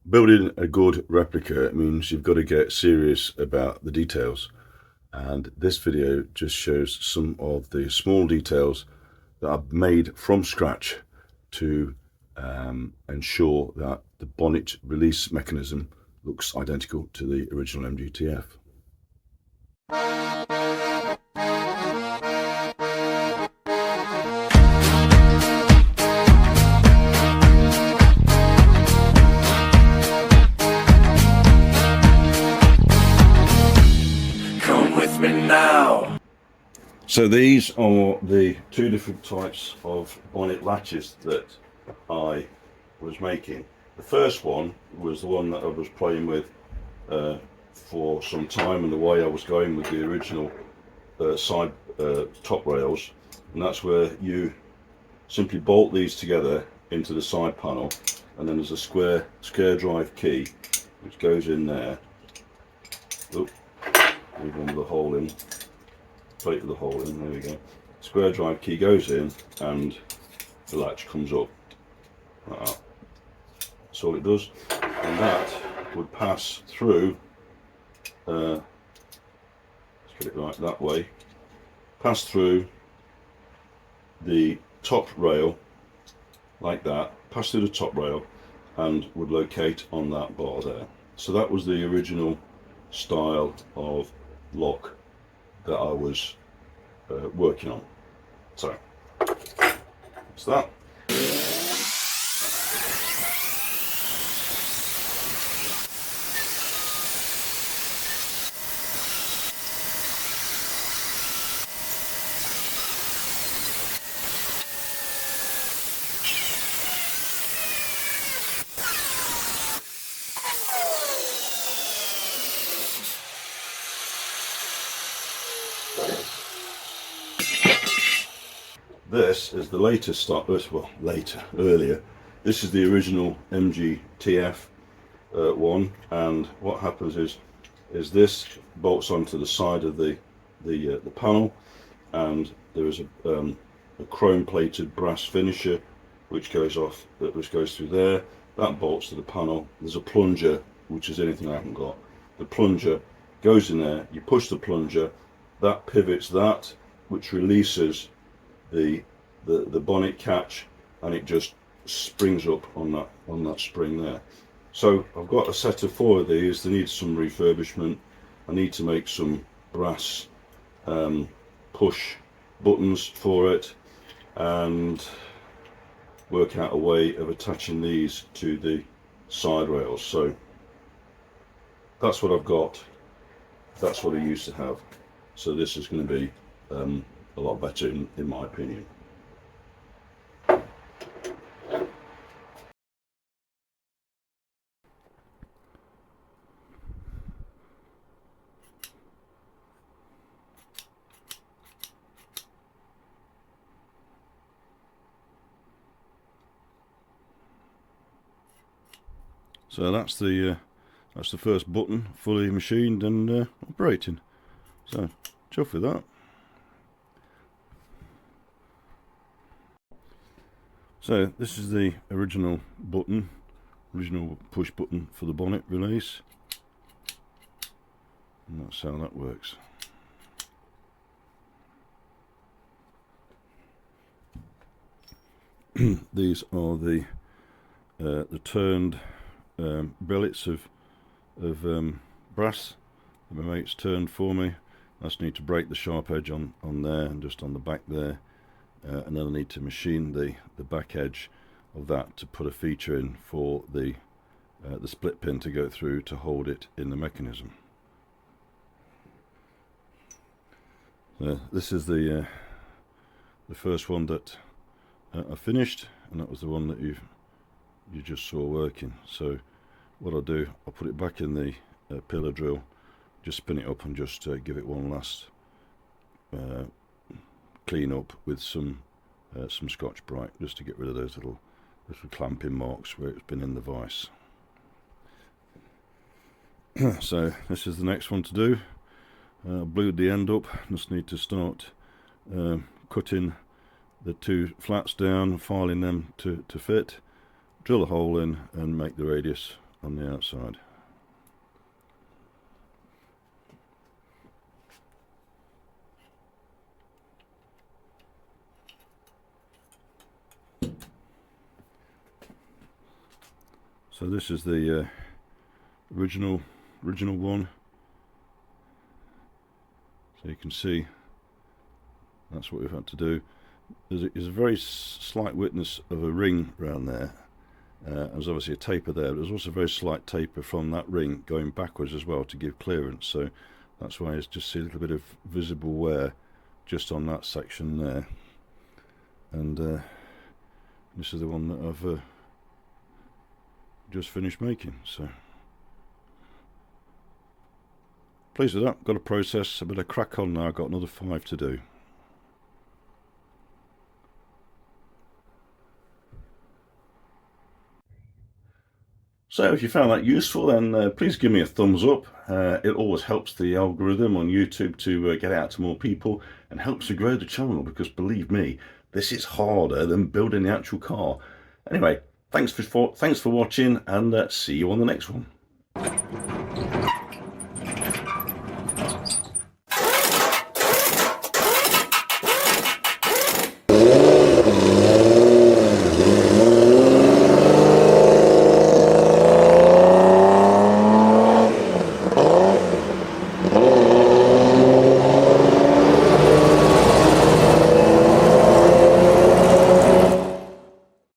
Building a good replica means you've got to get serious about the details, and this video just shows some of the small details that I've made from scratch to ensure that the bonnet release mechanism looks identical to the original MGTF. So these are the two different types of bonnet latches that I was making. The first one was the one that I was playing with for some time, and the way I was going with the original side top rails, and that's where you simply bolt these together into the side panel, and then there's a square drive key which goes in there. Oop, leave one with a hole in. Plate with a hole in, there we go. Square drive key goes in and the latch comes up like that. That's all it does, and that would pass through, let's get it right that way, pass through the top rail like that, pass through the top rail and would locate on that bar there. So that was the original style of lock that I was working on. So that's that. This is the latest style, well, earlier. This is the original MGTF one, and what happens is this bolts onto the side of the panel, and there is a chrome-plated brass finisher which goes through there. That bolts to the panel. There's a plunger, which is anything I haven't got. The plunger goes in there. You push the plunger, that pivots that, which releases the bonnet catch, and it just springs up on that spring there. So I've got a set of 4 of these. They need some refurbishment. I need to make some brass push buttons for it and work out a way of attaching these to the side rails. So that's what I've got. That's what I used to have. So this is going to be a lot better in my opinion. So that's the first button fully machined and operating. So chuff with that. So this is the original push button for the bonnet release, and that's how that works. These are the turned billets of brass that my mate's turned for me. I just need to break the sharp edge on there and just on the back there, and then I need to machine the back edge of that to put a feature in for the split pin to go through to hold it in the mechanism. This is the first one that I finished, and that was the one that you just saw working. So what I'll do, I'll put it back in the pillar drill, just spin it up and just give it one last clean up with some Scotch-Brite, just to get rid of those little clamping marks where it's been in the vise. So this is the next one to do. Blued the end up, just need to start cutting the 2 flats down, filing them to fit, drill a hole in and make the radius on the outside. So this is the original one. So you can see that's what we've had to do. There's a very slight witness of a ring around there. There's obviously a taper there, but there's also a very slight taper from that ring going backwards as well to give clearance. So that's why it's just see a little bit of visible wear just on that section there. And this is the one that I've just finished making. So pleased with that. Got a process, a bit of crack on now. I've got another 5 to do. So if you found that useful, then please give me a thumbs up. It always helps the algorithm on YouTube to get out to more people and helps to grow the channel, because believe me, this is harder than building the actual car. Anyway, thanks for watching, and see you on the next one.